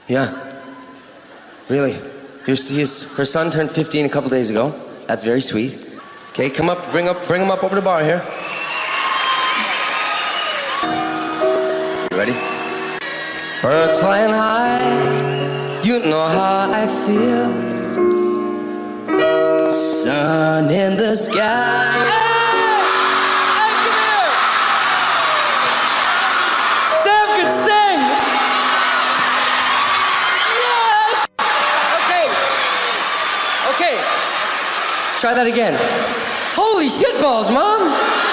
Yeah. Really? Her son turned 15 a couple days ago. That's very sweet. Okay, come up, bring him up over the bar here. You ready? Birds flying high, you know how I feel. Sun in the sky. Try that again. Holy shitballs, Mom!